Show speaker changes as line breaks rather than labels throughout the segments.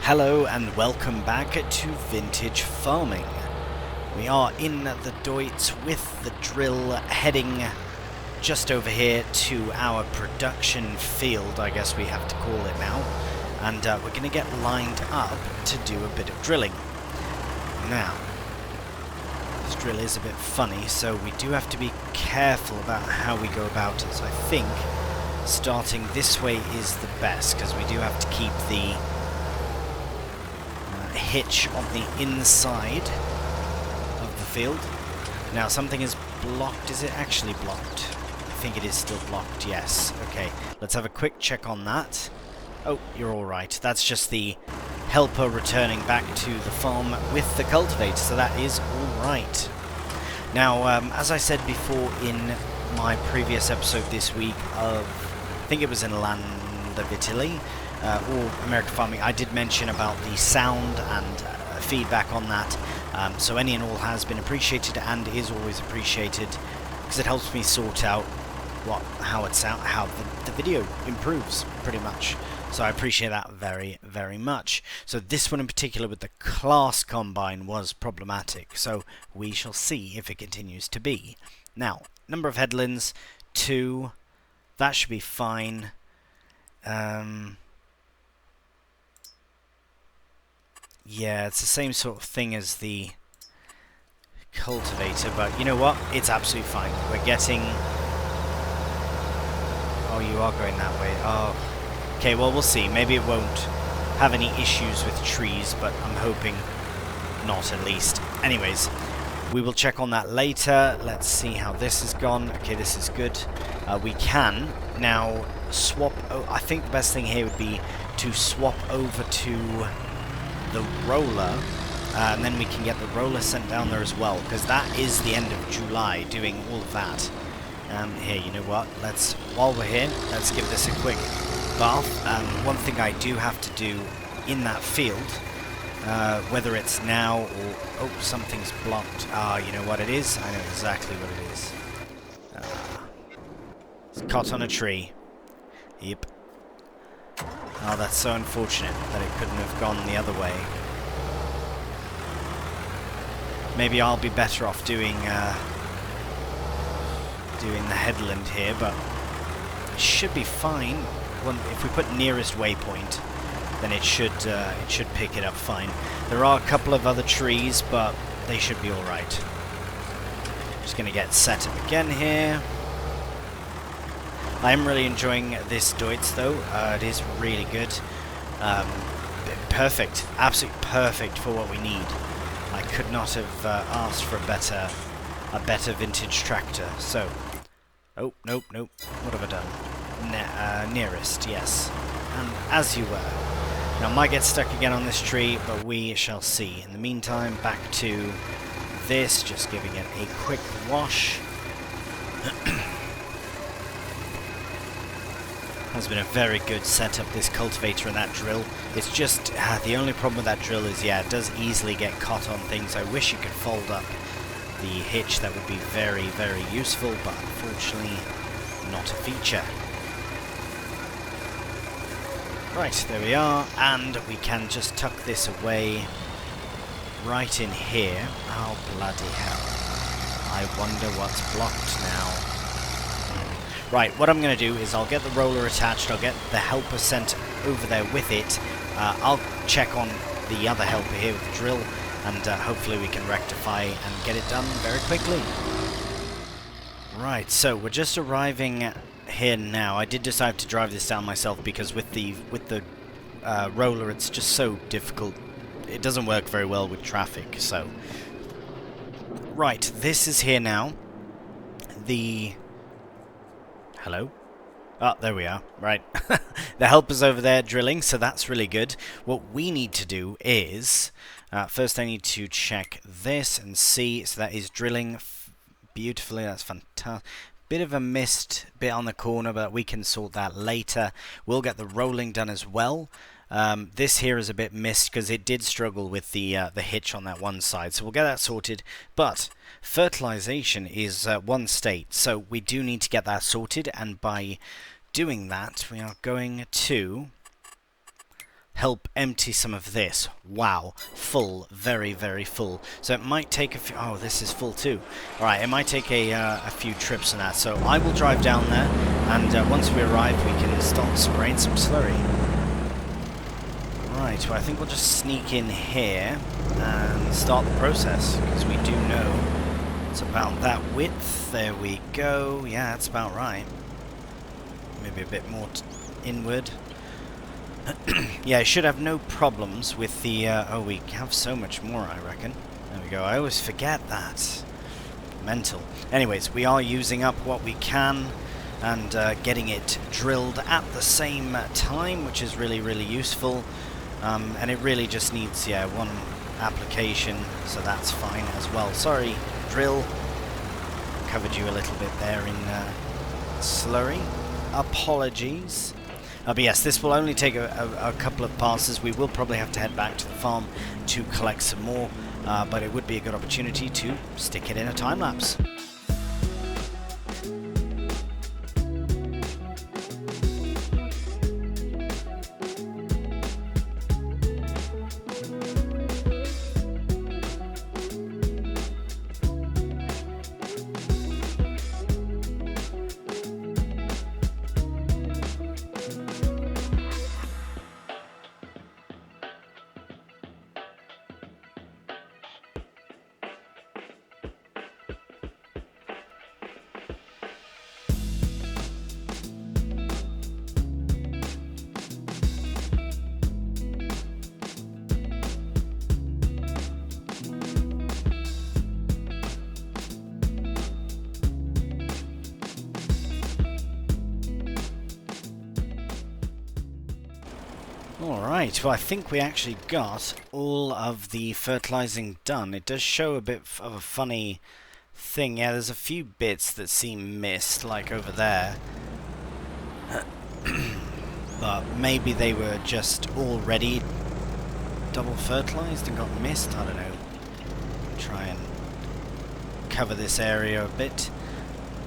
Hello and welcome back to Vintage Farming. We are in the Deutz with the drill heading just over here to our production field, I guess we have to call it now. And we're going to get lined up to do a bit of drilling. Now, this drill is a bit funny, so we do have to be careful about how we go about it. So I think starting this way is the best, because we do have to keep the hitch on the inside of the field. Now something is blocked. Is it actually blocked? I think it is still blocked, yes. Okay, let's have a quick check on that. Oh, you're alright. That's just the helper returning back to the farm with the cultivator, so that is alright. Now, as I said before in my previous episode this week of, I think it was in Land of Italy, or American Farming, I did mention about the sound and feedback on that, so any and all has been appreciated and is always appreciated, because it helps me sort out how the video improves, pretty much. So I appreciate that very, very much. So this one in particular with the class combine was problematic, so we shall see if it continues to be. Now, number of headlands, 2, that should be fine. Yeah, it's the same sort of thing as the cultivator, but you know what? It's absolutely fine. We're getting... Oh, you are going that way. Oh, okay, well, we'll see. Maybe it won't have any issues with trees, but I'm hoping not, at least. Anyways, we will check on that later. Let's see how this has gone. Okay, this is good. We can now swap... Oh, I think the best thing here would be to swap over to the roller, and then we can get the roller sent down there as well, because that is the end of July, doing all of that. Here, you know what, while we're here, let's give this a quick bath. One thing I do have to do in that field, whether it's now or... Oh, something's blocked. You know what it is? I know exactly what it is. It's caught on a tree. Yep. Oh, that's so unfortunate that it couldn't have gone the other way. Maybe I'll be better off doing the headland here, but it should be fine. If we put nearest waypoint, then it should pick it up fine. There are a couple of other trees, but they should be all right. Just going to get set up again here. I am really enjoying this Deutz though. It is really good. Perfect. Absolutely perfect for what we need. I could not have asked for a better vintage tractor. So, oh, nope. What have I done? Nearest, yes. And as you were. Now, I might get stuck again on this tree, but we shall see. In the meantime, back to this, just giving it a quick wash. Has been a very good setup, this cultivator and that drill. It's just, the only problem with that drill is, yeah, it does easily get caught on things. I wish you could fold up the hitch. That would be very, very useful, but unfortunately not a feature. Right, there we are, and we can just tuck this away right in here. Oh, bloody hell. I wonder what's blocked now. Right, what I'm going to do is I'll get the roller attached, I'll get the helper sent over there with it. I'll check on the other helper here with the drill, and hopefully we can rectify and get it done very quickly. Right, so we're just arriving here now. I did decide to drive this down myself because with the roller it's just so difficult. It doesn't work very well with traffic, so... Right, this is here now. Hello? Oh, there we are. Right. The helper's over there drilling, so that's really good. What we need to do is... first I need to check this and see. So that is drilling beautifully. That's fantastic. Bit of a missed bit on the corner, but we can sort that later. We'll get the rolling done as well. This here is a bit missed because it did struggle with the hitch on that one side, so we'll get that sorted. But fertilization is one state, so we do need to get that sorted, and by doing that we are going to help empty some of this. Wow, full, very, very full. So it might take a few... Oh, this is full too. Alright, it might take a few trips on that. So I will drive down there, and once we arrive, we can start spraying some slurry. Right, well, I think we'll just sneak in here and start the process, because we do know it's about that width. There we go. Yeah, that's about right. Maybe a bit more inward. Yeah, I should have no problems with the... oh, we have so much more, I reckon. There we go. I always forget that. Mental. Anyways, we are using up what we can and getting it drilled at the same time, which is really, really useful. And it really just needs, yeah, one application, so that's fine as well. Sorry, drill. Covered you a little bit there in slurry. Apologies. But yes, this will only take a couple of passes. We will probably have to head back to the farm to collect some more, but it would be a good opportunity to stick it in a time lapse. Alright, well I think we actually got all of the fertilizing done. It does show a bit of a funny thing. Yeah, there's a few bits that seem missed, like over there. But maybe they were just already double fertilized and got missed, I don't know. Try and cover this area a bit.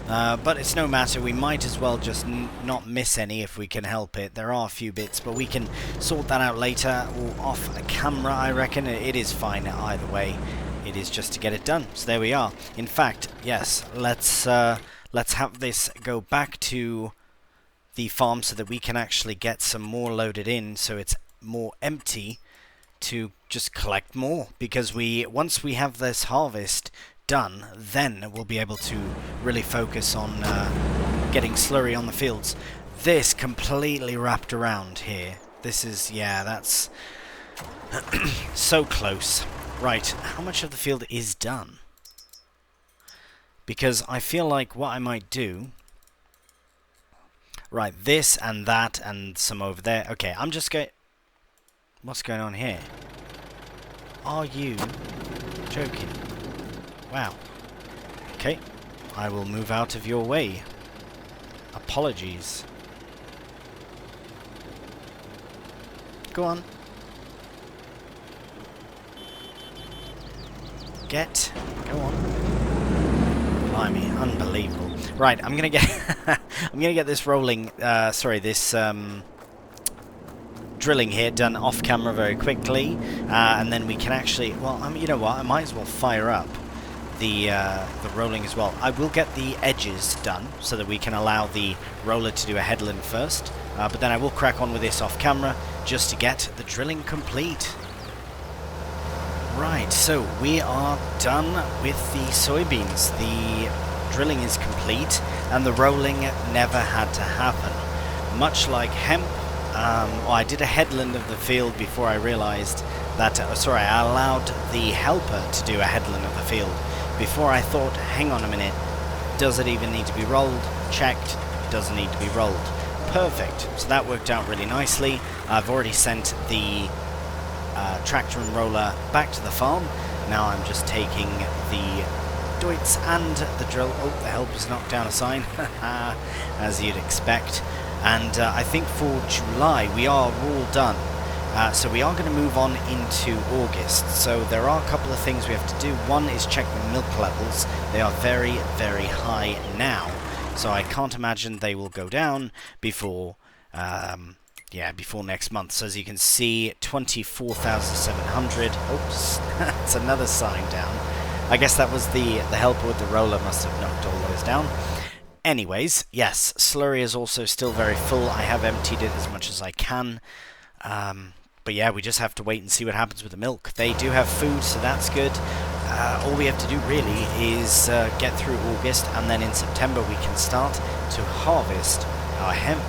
But it's no matter, we might as well just not miss any if we can help it. There are a few bits, but we can sort that out later or off camera, I reckon. It is fine either way. It is just to get it done. So there we are. In fact, yes, let's have this go back to the farm so that we can actually get some more loaded in, so it's more empty to just collect more. Because once we have this harvest done, then we'll be able to really focus on getting slurry on the fields. This completely wrapped around here. This is, yeah, that's so close. Right, how much of the field is done? Because I feel like what I might do... Right, this and that and some over there. Okay, I'm just going... What's going on here? Are you joking? Wow. Okay, I will move out of your way. Apologies. Go on. Go on. Blimey, unbelievable. Right, I'm gonna get I'm gonna get this rolling. This drilling here done off camera very quickly, and then we can actually. Well, you know what? I might as well fire up the rolling as well. I will get the edges done so that we can allow the roller to do a headland first, but then I will crack on with this off camera just to get the drilling complete. Right, so we are done with the soybeans. The drilling is complete and the rolling never had to happen. Much like hemp, I did a headland of the field before I realized that, I allowed the helper to do a headland of the field before I thought, hang on a minute, does it even need to be rolled? Checked, doesn't need to be rolled. Perfect, so that worked out really nicely. I've already sent the tractor and roller back to the farm. Now I'm just taking the doits and the drill. Oh, the helper's knocked down a sign, as you'd expect. And I think for July we are all done. So we are going to move on into August. So there are a couple of things we have to do. One is check the milk levels. They are very, very high now. So I can't imagine they will go down before yeah, before next month. So as you can see, 24,700. Oops, that's another sign down. I guess that was the helper with the roller must have knocked all those down. Anyways, yes, Slurry is also still very full. I have emptied it as much as I can. But yeah, we just have to wait and see what happens with the milk. They do have food, so that's good. All we have to do really is get through August, and then in September we can start to harvest our hemp.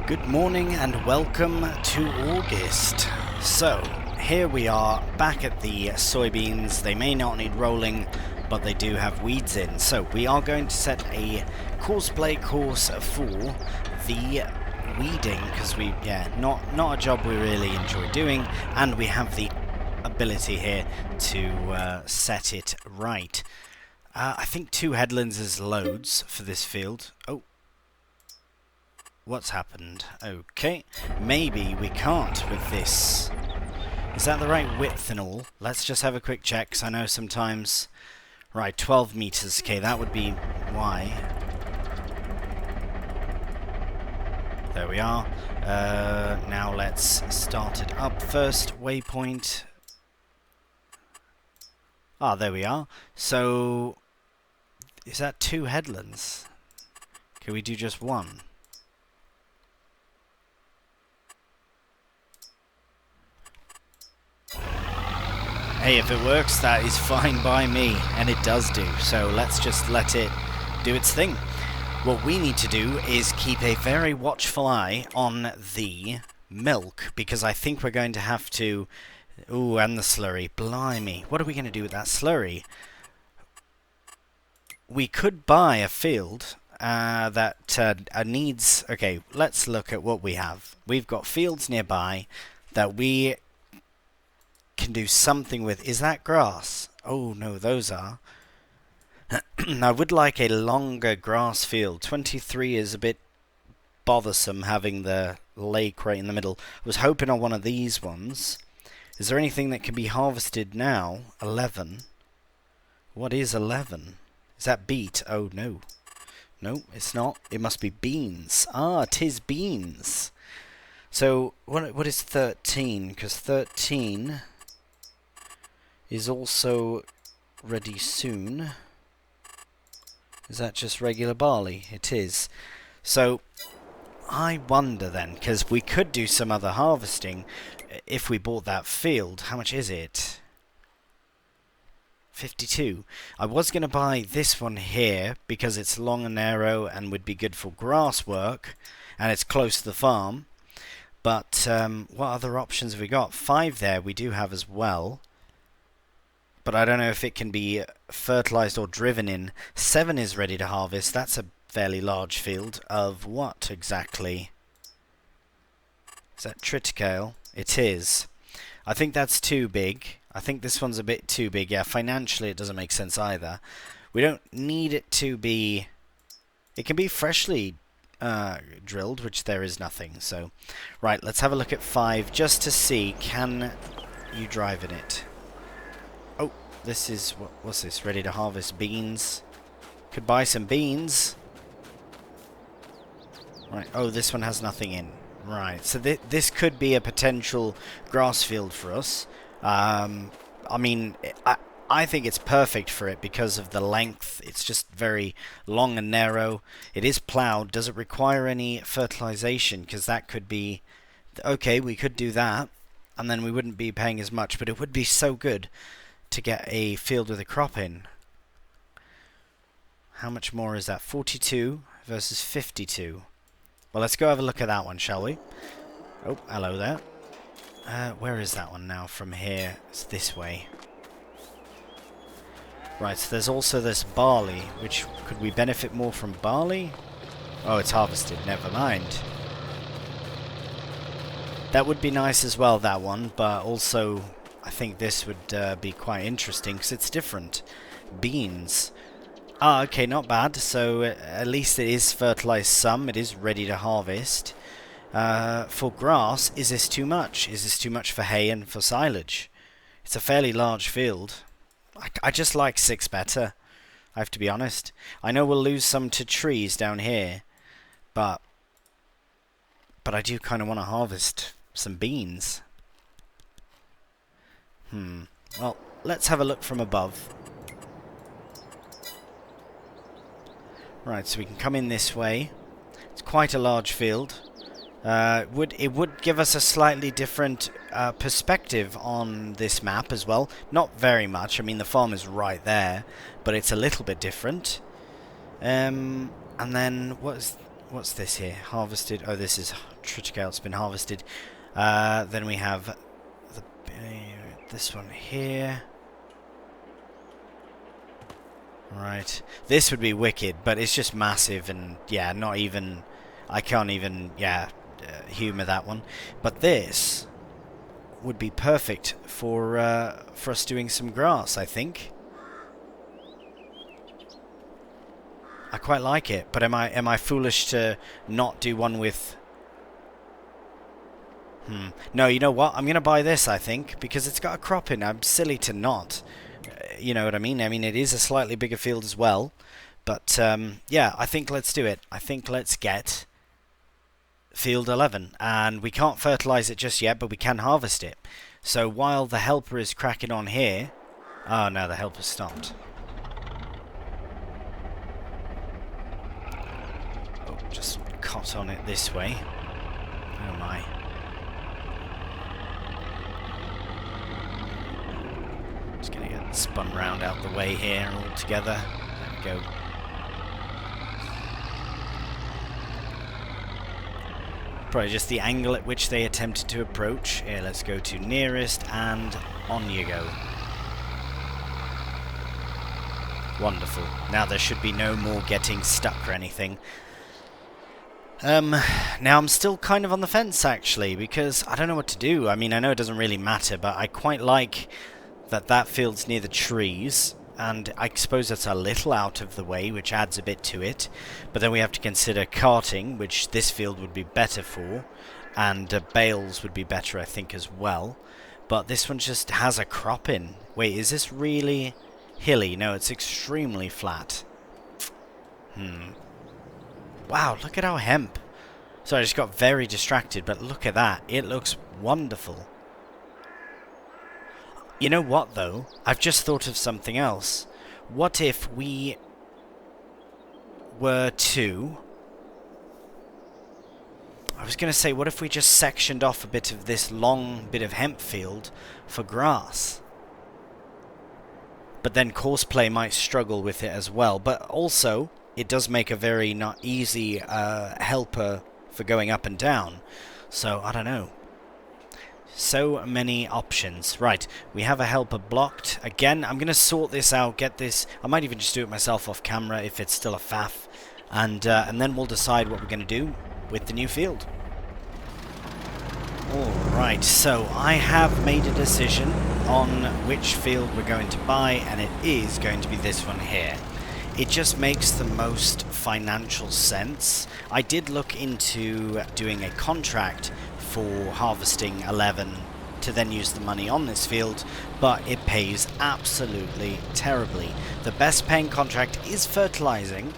Good morning and welcome to August. So, here we are back at the soybeans. They may not need rolling, but they do have weeds in. So we are going to set a cosplay course for the weeding, because not a job we really enjoy doing, and we have the ability here to set it right. I think 2 headlands is loads for this field. Oh, what's happened? Okay, maybe we can't with this. Is that the right width and all? Let's just have a quick check, because I know sometimes... Right, 12 meters. Okay, that would be why. There we are. Now let's start it up. First waypoint. Ah, there we are. So, is that 2 headlands? Can we do just 1? Hey, if it works, that is fine by me, and it does do. So let's just let it do its thing. What we need to do is keep a very watchful eye on the milk, because I think we're going to have to... Ooh, and the slurry. Blimey. What are we going to do with that slurry? We could buy a field that needs... Okay, let's look at what we have. We've got fields nearby that we can do something with. Is that grass? Oh, no, those are. I would like a longer grass field. 23 is a bit bothersome having the lake right in the middle. I was hoping on one of these ones. Is there anything that can be harvested now? 11. What is 11? Is that beet? Oh, no. No, it's not. It must be beans. Ah, 'tis beans. So, what is 13? Because 13 is also ready soon. Is that just regular barley? It is. So, I wonder then, because we could do some other harvesting if we bought that field. How much is it? 52. I was going to buy this one here because it's long and narrow and would be good for grass work, and it's close to the farm. But what other options have we got? 5 there we do have as well. But I don't know if it can be fertilized or driven in. 7 is ready to harvest. That's a fairly large field of what exactly? Is that triticale? It is. I think that's too big. I think this one's a bit too big. Yeah, financially it doesn't make sense either. We don't need it to be... It can be freshly drilled, which there is nothing. So, right, let's have a look at 5 just to see, can you drive in it? Oh, this is, what's this? Ready to harvest beans. Could buy some beans. Right, oh, this one has nothing in. Right, so this could be a potential grass field for us. I mean, I think it's perfect for it because of the length. It's just very long and narrow. It is ploughed. Does it require any fertilization? Because that could be... Okay, we could do that, and then we wouldn't be paying as much, but it would be so good to get a field with a crop in. How much more is that? 42 versus 52. Well, let's go have a look at that one, shall we? Oh, hello there. Where is that one now from here? It's this way. Right, so there's also this barley, which could we benefit more from barley? Oh, it's harvested, never mind. That would be nice as well, that one, but also I think this would be quite interesting because it's different. Beans. Ah, okay, not bad. So at least it is fertilized some. It is ready to harvest. For grass, is this too much? Is this too much for hay and for silage? It's a fairly large field. I just like 6 better, I have to be honest. I know we'll lose some to trees down here, but but I do kind of want to harvest some beans. Well, let's have a look from above. Right, so we can come in this way. It's quite a large field. It would give us a slightly different perspective on this map as well. Not very much. I mean, the farm is right there, but it's a little bit different. And then what's this here? Harvested. Oh, this is triticale. It's been harvested. Then we have this one here. Right. This would be wicked, but it's just massive, and yeah, not even. I can't even humour that one. But this would be perfect for us doing some grass, I think. I quite like it, but am I foolish to not do one with? No, you know what? I'm gonna buy this, I think, because it's got a crop in. I'm silly to not. You know what I mean? I mean, it is a slightly bigger field as well, but yeah, I think let's do it. I think let's get field 11, and we can't fertilize it just yet, but we can harvest it. So while the helper is cracking on here, oh no, the helper stopped. Oh, just caught on it this way. Oh my. Just gonna get spun round out the way here all together. There we go. Probably just the angle at which they attempted to approach. Here, let's go to nearest, and on you go. Wonderful. Now there should be no more getting stuck or anything. Now I'm still kind of on the fence, actually, because I don't know what to do. I mean, I know it doesn't really matter, but I quite like that field's near the trees, and I suppose that's a little out of the way, which adds a bit to it. But then we have to consider carting, which this field would be better for, and bales would be better, I think, as well. But this one just has a crop in. Wait, is this really hilly? No, it's extremely flat. Wow, look at our hemp. Sorry, I just got very distracted, but look at that. It looks wonderful. You know what, though? I've just thought of something else. What if we were to... I was going to say, what if we just sectioned off a bit of this long bit of hemp field for grass? But then Courseplay might struggle with it as well. But also, it does make a very not easy helper for going up and down. So, I don't know. So many options. Right, we have a helper blocked. Again, I'm going to sort this out, get this... I might even just do it myself off camera if it's still a faff. And then we'll decide what we're going to do with the new field. Alright, so I have made a decision on which field we're going to buy, and it is going to be this one here. It just makes the most financial sense. I did look into doing a contract for harvesting 11 to then use the money on this field, but it pays absolutely terribly. The best paying contract is fertilizing,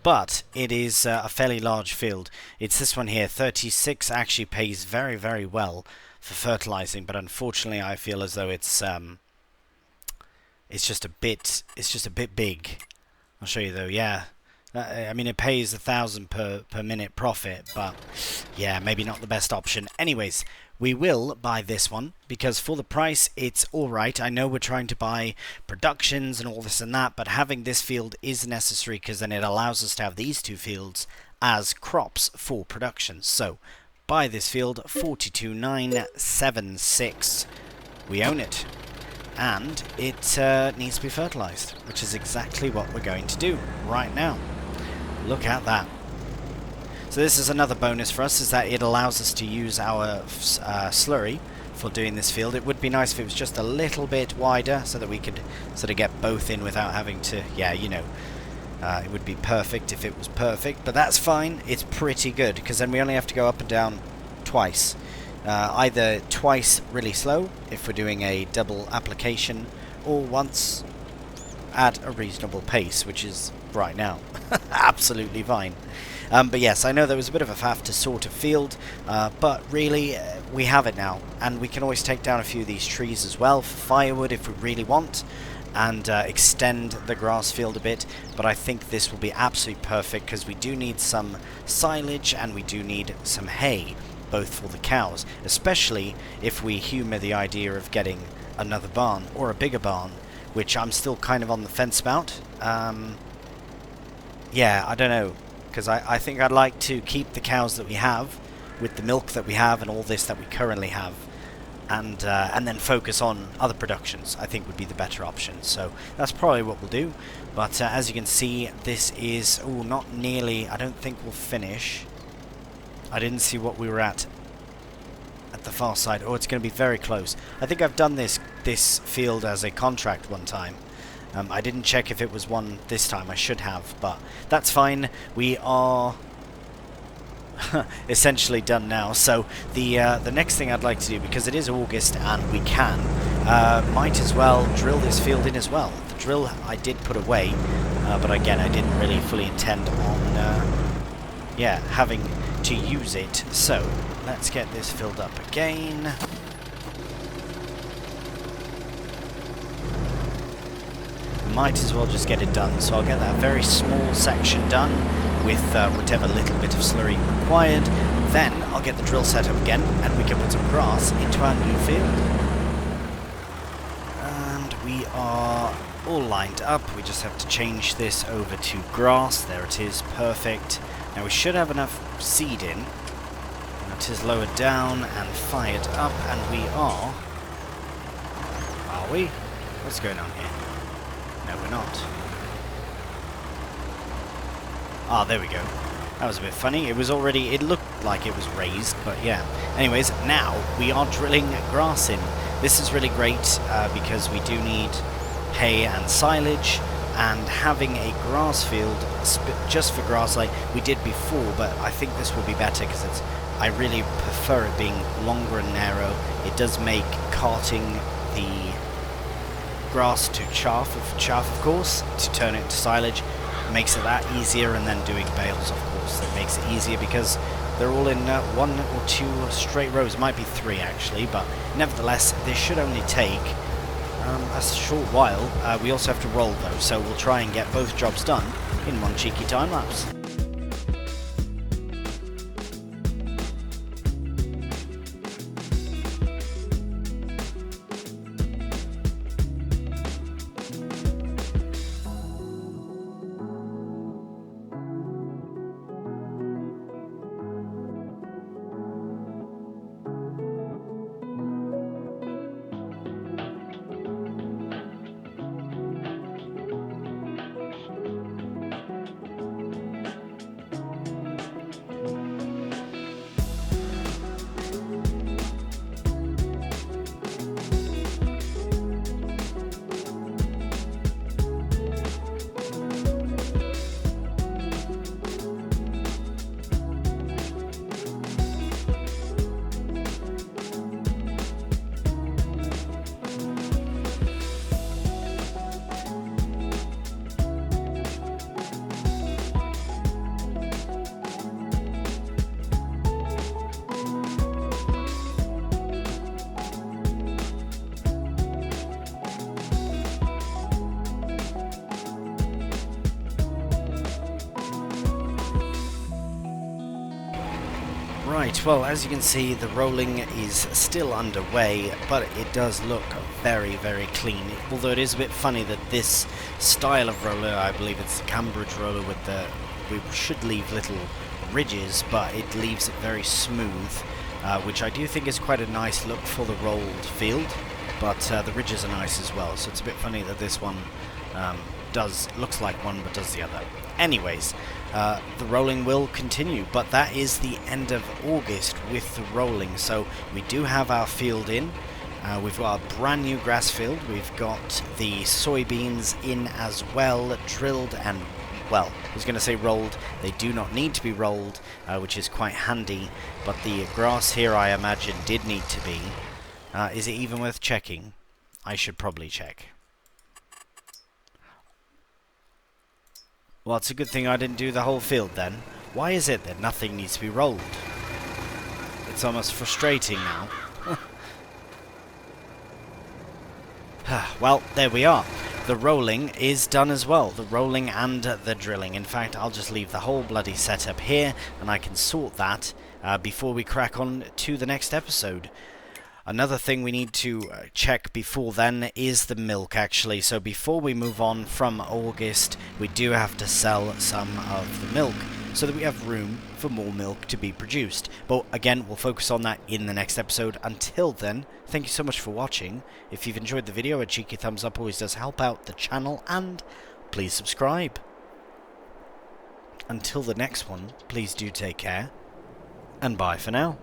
but it is a fairly large field. It's this one here. 36 actually pays very, very well for fertilizing, but unfortunately I feel as though it's just a bit big. I'll show you though. Yeah, I mean, it pays 1,000 per minute profit, but yeah, maybe not the best option. Anyways, we will buy this one because for the price it's alright. I know we're trying to buy productions and all this and that, but having this field is necessary because then it allows us to have these two fields as crops for production. So buy this field, 42,976. We own it. And it needs to be fertilized, which is exactly what we're going to do right now. Look at that. So this is another bonus for us, is that it allows us to use our slurry for doing this field. It would be nice if it was just a little bit wider so that we could sort of get both in without having to, yeah, you know, it would be perfect if it was perfect, but that's fine. It's pretty good because then we only have to go up and down twice. Either twice really slow if we're doing a double application, or once at a reasonable pace, which is right now absolutely fine. But yes, I know there was a bit of a faff to sort a field, but really we have it now, and we can always take down a few of these trees as well for firewood if we really want, and extend the grass field a bit. But I think this will be absolutely perfect because we do need some silage and we do need some hay, both for the cows, especially if we humour the idea of getting another barn or a bigger barn, which I'm still kind of on the fence about. Yeah, I don't know, because I think I'd like to keep the cows that we have with the milk that we have and all this that we currently have, and then focus on other productions. I think would be the better option. So that's probably what we'll do. But as you can see, this is not nearly. I don't think we'll finish. I didn't see what we were at the far side. Oh, it's going to be very close. I think I've done this field as a contract one time. I didn't check if it was one this time. I should have, but that's fine. We are essentially done now. So the next thing I'd like to do, because it is August and we can, might as well drill this field in as well. The drill I did put away, but again I didn't really fully intend on having to use it. So let's get this filled up again. Might as well just get it done. So I'll get that very small section done with whatever little bit of slurry required. Then I'll get the drill set up again and we can put some grass into our new field. And we are all lined up. We just have to change this over to grass. There it is, perfect. Now we should have enough seed in. And it is lowered down and fired up, and we are... Are we? What's going on here? No, we're not. Ah, there we go. That was a bit funny. It was already... It looked like it was raised, but yeah. Anyways, now we are drilling grass in. This is really great because we do need hay and silage, and having a grass field just for grass like we did before, but I think this will be better because it's... I really prefer it being longer and narrow. It does make carting the grass to chaff of course, to turn it into silage, makes it that easier, and then doing bales of course that makes it easier because they're all in one or two straight rows. It might be three actually, but nevertheless this should only take a short while. We also have to roll though, so we'll try and get both jobs done in one cheeky time lapse. Right, well, as you can see, the rolling is still underway, but it does look very, very clean. Although it is a bit funny that this style of roller, I believe it's the Cambridge roller with the... we should leave little ridges, but it leaves it very smooth, which I do think is quite a nice look for the rolled field, but the ridges are nice as well, so it's a bit funny that this one looks like one but does the other. Anyways, the rolling will continue, but that is the end of August with the rolling. So we do have our field in. We've got a brand new grass field. We've got the soybeans in as well, drilled and, well, I was going to say rolled. They do not need to be rolled, which is quite handy, but the grass here I imagine did need to be. Is it even worth checking? I should probably check. Well, it's a good thing I didn't do the whole field then. Why is it that nothing needs to be rolled? It's almost frustrating now. Well, there we are. The rolling is done as well. The rolling and the drilling. In fact, I'll just leave the whole bloody setup here, and I can sort that before we crack on to the next episode. Another thing we need to check before then is the milk, actually. So before we move on from August, we do have to sell some of the milk so that we have room for more milk to be produced. But again, we'll focus on that in the next episode. Until then, thank you so much for watching. If you've enjoyed the video, a cheeky thumbs up always does help out the channel, and please subscribe. Until the next one, please do take care, and bye for now.